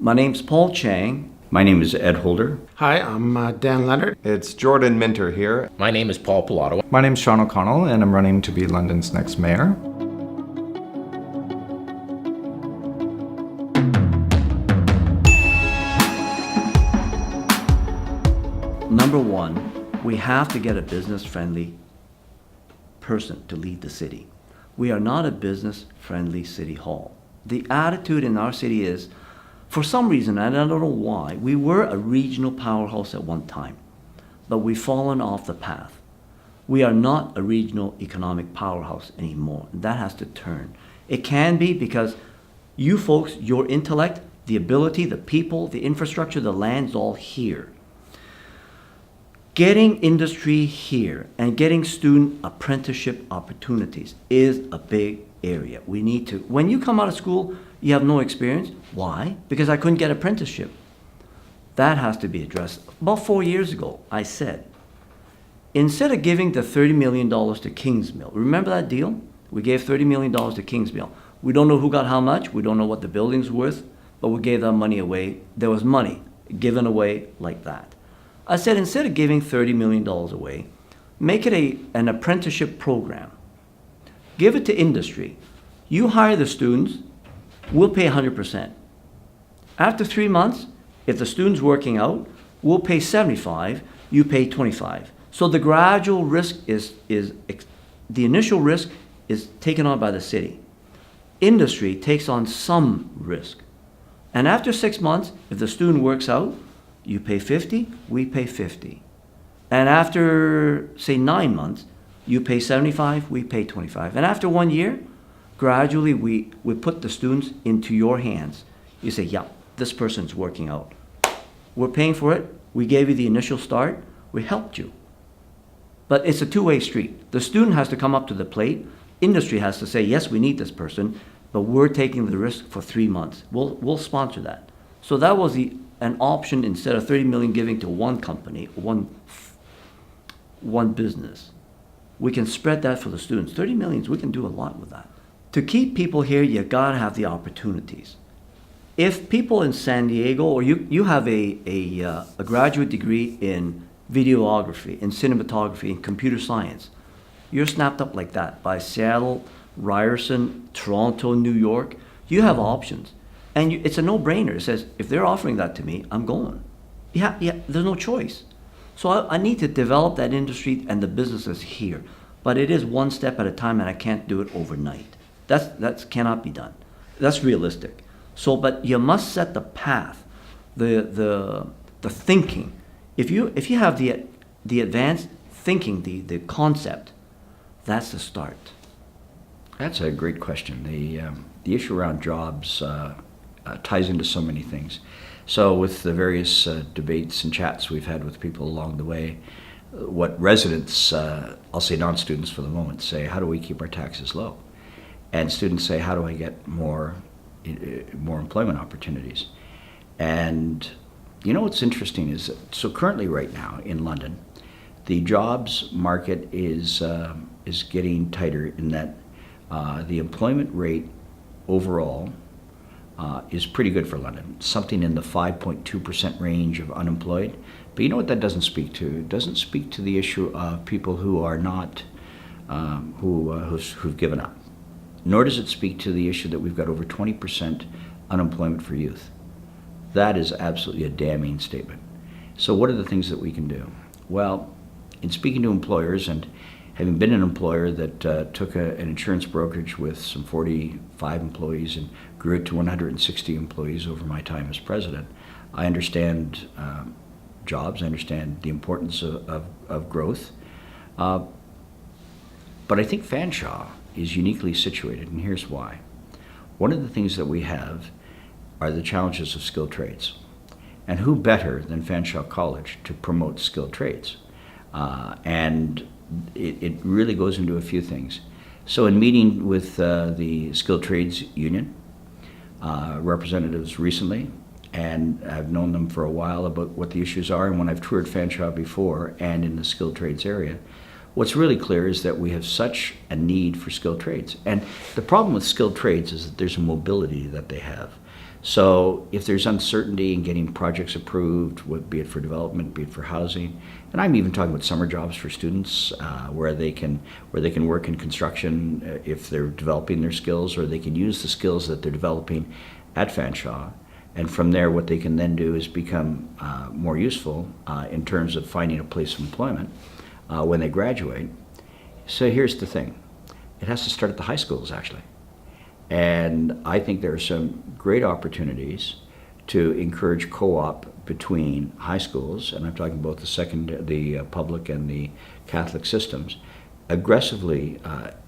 My name's Paul Chang. My name is Ed Holder. Hi, I'm Dan Leonard. It's Jordan Minter here. My name is Paul Pilato. My name's Sean O'Connell, and I'm running to be London's next mayor. Number one, we have to get a business-friendly person to lead the city. We are not a business-friendly city hall. The attitude in our city is, for some reason, and I don't know why, we were a regional powerhouse at one time, but we've fallen off the path. We are not a regional economic powerhouse anymore. That has to turn. It can be because you folks, your intellect, the ability, the people, the infrastructure, the land's all here. Getting industry here and getting student apprenticeship opportunities is a big area. We need to, when you come out of school, you have no experience. Why? Because I couldn't get apprenticeship. That has to be addressed. About 4 years ago, I said, instead of giving the $30 million to Kingsmill, remember that deal? We gave $30 million to Kingsmill. We don't know who got how much. We don't know what the building's worth, but we gave that money away. There was money given away like that. I said, instead of giving $30 million away, make it an apprenticeship program. Give it to industry. You hire the students, we'll pay 100%. After 3 months, if the student's working out, we'll pay 75, you pay 25. So the gradual risk the initial risk is taken on by the city. Industry takes on some risk. And after 6 months, if the student works out, you pay 50, we pay 50. And after, say, 9 months, you pay 75, we pay 25. And after 1 year, gradually we put the students into your hands. You say, yeah, this person's working out. We're paying for it. We gave you the initial start. We helped you. But it's a two-way street. The student has to come up to the plate. Industry has to say, yes, we need this person, but we're taking the risk for 3 months. We'll sponsor that. So that was an option instead of 30 million giving to one company, one business. We can spread that for the students. 30 million, we can do a lot with that. To keep people here, you gotta have the opportunities. If people in San Diego, or you have a graduate degree in videography, in cinematography, in computer science, you're snapped up like that by Seattle, Ryerson, Toronto, New York. You have options. And it's a no-brainer. It says, if they're offering that to me, I'm going. Yeah, there's no choice. So I need to develop that industry and the businesses here. But it is one step at a time, and I can't do it overnight. That cannot be done. That's realistic. So, but you must set the path, the thinking. If you have the advanced thinking, the concept, that's the start. That's a great question. The issue around jobs ties into so many things. So with the various debates and chats we've had with people along the way, what residents, I'll say non-students for the moment, say, how do we keep our taxes low? And students say, how do I get more employment opportunities? And you know what's interesting is, so currently right now in London, the jobs market is getting tighter in that the employment rate overall is pretty good for London, something in the 5.2% range of unemployed. But you know what that doesn't speak to? It doesn't speak to the issue of people who are not, who've given up. Nor does it speak to the issue that we've got over 20% unemployment for youth. That is absolutely a damning statement. So what are the things that we can do? Well, in speaking to employers, and having been an employer that took an insurance brokerage with some 45 employees and grew it to 160 employees over my time as president, I understand jobs, I understand the importance of growth. But I think Fanshawe is uniquely situated, and here's why. One of the things that we have are the challenges of skilled trades. And who better than Fanshawe College to promote skilled trades? And it really goes into a few things. So in meeting with the Skilled Trades Union representatives recently, and I've known them for a while about what the issues are, and when I've toured Fanshawe before and in the skilled trades area, what's really clear is that we have such a need for skilled trades. And the problem with skilled trades is that there's a mobility that they have. So if there's uncertainty in getting projects approved, be it for development, be it for housing, and I'm even talking about summer jobs for students where they can work in construction if they're developing their skills, or they can use the skills that they're developing at Fanshawe. And from there, what they can then do is become more useful in terms of finding a place of employment when they graduate. So here's the thing. It has to start at the high schools, actually. And I think there are some great opportunities to encourage co-op between high schools, and I'm talking both the public and the Catholic systems, aggressively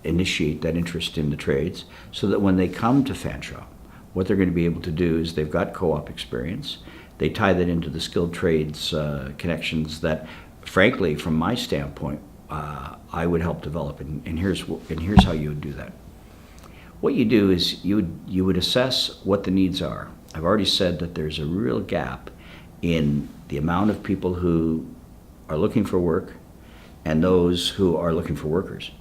initiate that interest in the trades so that when they come to Fanshawe, what they're going to be able to do is they've got co-op experience. They tie that into the skilled trades connections that, frankly, from my standpoint, I would help develop. And here's how you would do that. What you do is you would assess what the needs are. I've already said that there's a real gap in the amount of people who are looking for work and those who are looking for workers.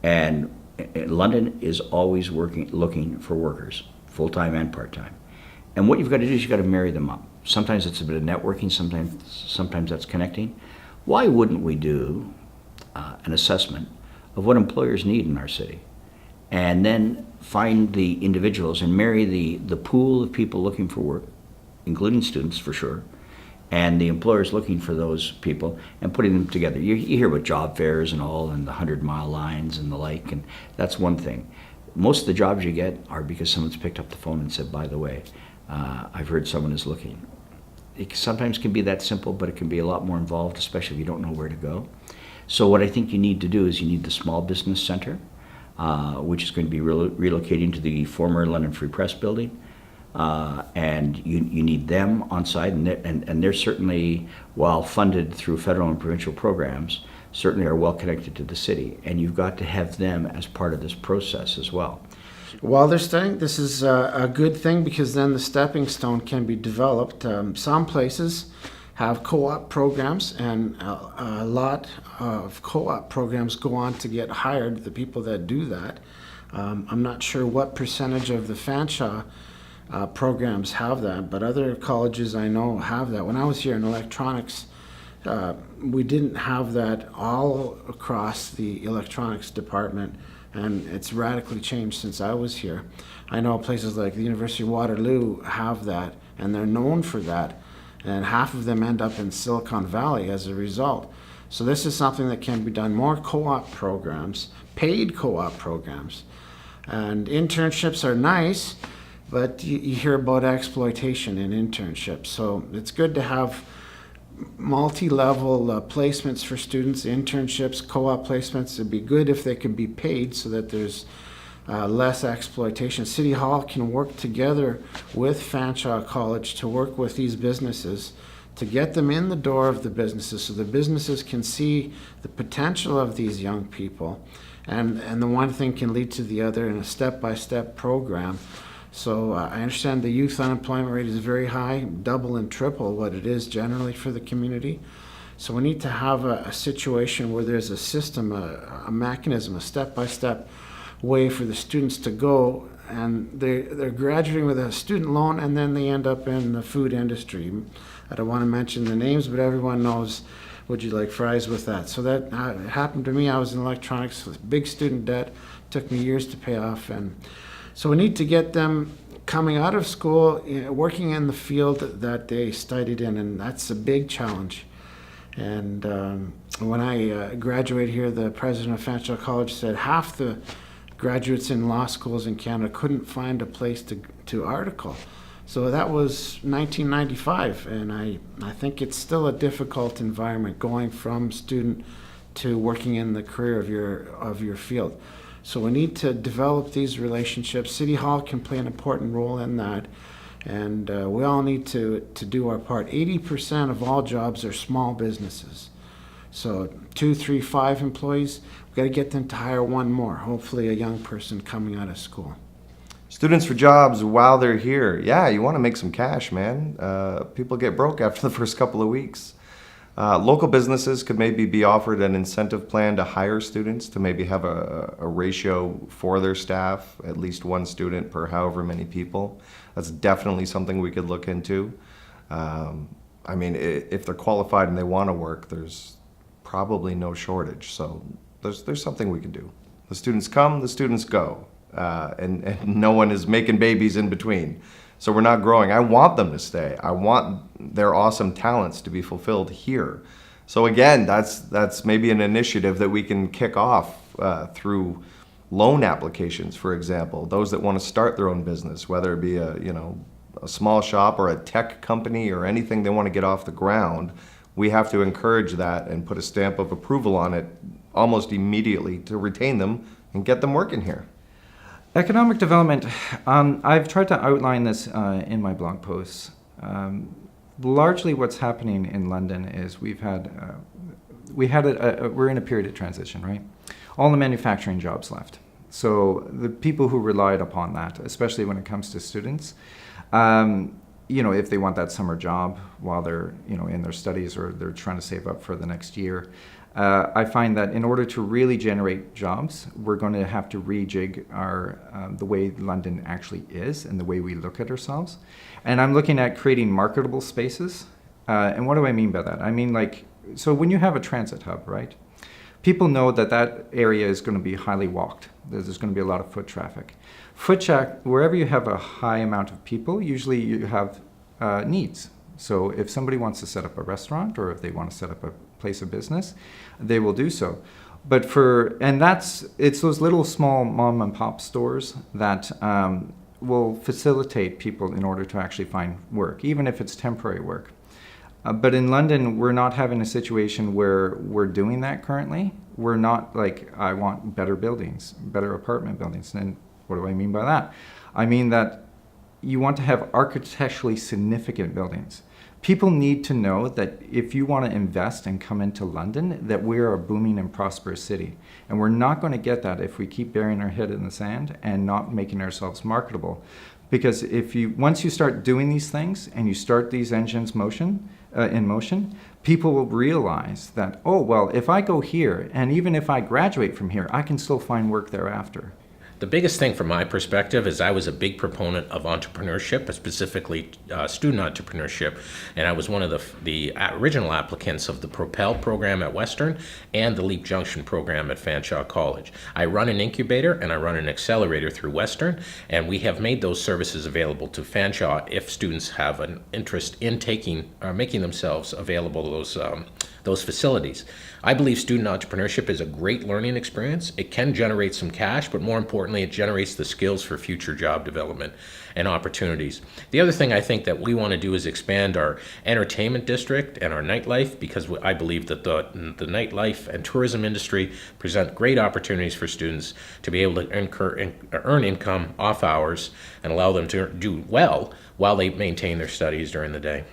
And London is always looking for workers, full-time and part-time. And what you've got to do is you've got to marry them up. Sometimes it's a bit of networking, sometimes that's connecting. Why wouldn't we do an assessment of what employers need in our city? And then find the individuals and marry the pool of people looking for work, including students for sure, and the employers looking for those people, and putting them together. You hear about job fairs and all, and the 100-mile lines and the like, and that's one thing. Most of the jobs you get are because someone's picked up the phone and said, by the way, I've heard someone is looking. It sometimes can be that simple, but it can be a lot more involved, especially if you don't know where to go. So what I think you need to do is you need the Small Business Center, which is going to be relocating to the former London Free Press building. And you need them on site, and they're certainly, while funded through federal and provincial programs, certainly are well connected to the city. And you've got to have them as part of this process as well. While they're studying, this is a good thing because then the stepping stone can be developed. Some places have co-op programs, and a lot of co-op programs go on to get hired, the people that do that. I'm not sure what percentage of the Fanshawe programs have that, but other colleges I know have that. When I was here in electronics, we didn't have that all across the electronics department, and it's radically changed since I was here. I know places like the University of Waterloo have that, and they're known for that, and half of them end up in Silicon Valley as a result. So this is something that can be done. More co-op programs, paid co-op programs. And internships are nice, but you hear about exploitation in internships. So it's good to have multi-level placements for students, internships, co-op placements. It'd be good if they could be paid so that there's less exploitation. City Hall can work together with Fanshawe College to work with these businesses to get them in the door of the businesses so the businesses can see the potential of these young people. And the one thing can lead to the other in a step-by-step program. So I understand the youth unemployment rate is very high, double and triple what it is generally for the community. So we need to have a situation where there's a system, a mechanism, a step-by-step way for the students to go, and they're graduating with a student loan, and then they end up in the food industry. I don't want to mention the names, but everyone knows, would you like fries with that? So that happened to me. I was in electronics with big student debt, took me years to pay off, and so we need to get them coming out of school, working in the field that they studied in, and that's a big challenge. And when I graduated here, the president of Fanshawe College said half the graduates in law schools in Canada couldn't find a place to article. So that was 1995, and I think it's still a difficult environment going from student to working in the career of your field. So we need to develop these relationships. City Hall can play an important role in that, and we all need to do our part. 80% of all jobs are small businesses. So 2, 3, 5 employees, we've got to get them to hire one more, hopefully a young person coming out of school. Students for jobs while they're here. Yeah, you want to make some cash, man. People get broke after the first couple of weeks. Local businesses could maybe be offered an incentive plan to hire students, to maybe have a ratio for their staff, at least one student per however many people. That's definitely something we could look into. I mean, if they're qualified and they want to work, there's probably no shortage. So there's something we can do. The students come, the students go, and no one is making babies in between. So we're not growing. I want them to stay. I want their awesome talents to be fulfilled here. So again, that's maybe an initiative that we can kick off through loan applications, for example. Those that want to start their own business, whether it be a small shop or a tech company or anything they want to get off the ground, we have to encourage that and put a stamp of approval on it almost immediately to retain them and get them working here. Economic development, I've tried to outline this in my blog posts. Largely what's happening in London is we're in a period of transition, right? All the manufacturing jobs left. So the people who relied upon that, especially when it comes to students, if they want that summer job while they're in their studies or they're trying to save up for the next year, I find that in order to really generate jobs, we're going to have to rejig the way London actually is and the way we look at ourselves. And I'm looking at creating marketable spaces. And what do I mean by that? I mean, so when you have a transit hub, right? People know that area is going to be highly walked. There's going to be a lot of foot traffic. Wherever you have a high amount of people, usually you have needs. So if somebody wants to set up a restaurant or if they want to set up a place of business, they will do so. But it's those little small mom and pop stores that will facilitate people in order to actually find work, even if it's temporary work. But in London, we're not having a situation where we're doing that currently. We're not I want better buildings, better apartment buildings. And what do I mean by that? I mean that you want to have architecturally significant buildings. People need to know that if you want to invest and come into London, that we're a booming and prosperous city. And we're not going to get that if we keep burying our head in the sand and not making ourselves marketable. Because once you start doing these things and you start these engines in motion, people will realize that, oh, well, if I go here, and even if I graduate from here, I can still find work thereafter. The biggest thing from my perspective is I was a big proponent of entrepreneurship, specifically student entrepreneurship, and I was one of the original applicants of the Propel program at Western and the Leap Junction program at Fanshawe College. I run an incubator and I run an accelerator through Western, and we have made those services available to Fanshawe if students have an interest in making themselves available to those facilities. I believe student entrepreneurship is a great learning experience. It can generate some cash, but more importantly, it generates the skills for future job development and opportunities. The other thing I think that we want to do is expand our entertainment district and our nightlife, because I believe that the nightlife and tourism industry present great opportunities for students to be able to earn income off hours and allow them to do well while they maintain their studies during the day.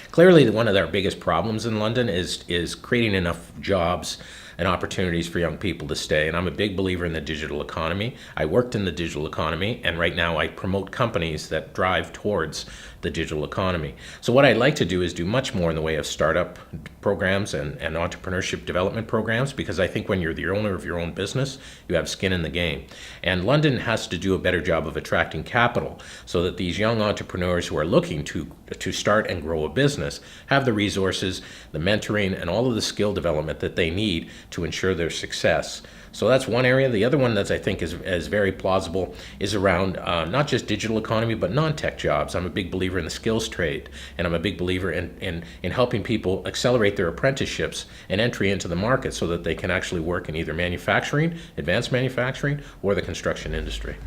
Clearly, one of our biggest problems in London is creating enough jobs and opportunities for young people to stay. And I'm a big believer in the digital economy. I worked in the digital economy, and right now I promote companies that drive towards the digital economy. So what I'd like to do is do much more in the way of startup programs and entrepreneurship development programs, because I think when you're the owner of your own business, you have skin in the game. And London has to do a better job of attracting capital so that these young entrepreneurs who are looking to start and grow a business have the resources, the mentoring, and all of the skill development that they need to ensure their success. So that's one area. The other one that I think is very plausible is around not just digital economy, but non-tech jobs. I'm a big believer in the skills trade, and I'm a big believer in helping people accelerate their apprenticeships and entry into the market so that they can actually work in either manufacturing, advanced manufacturing, or the construction industry.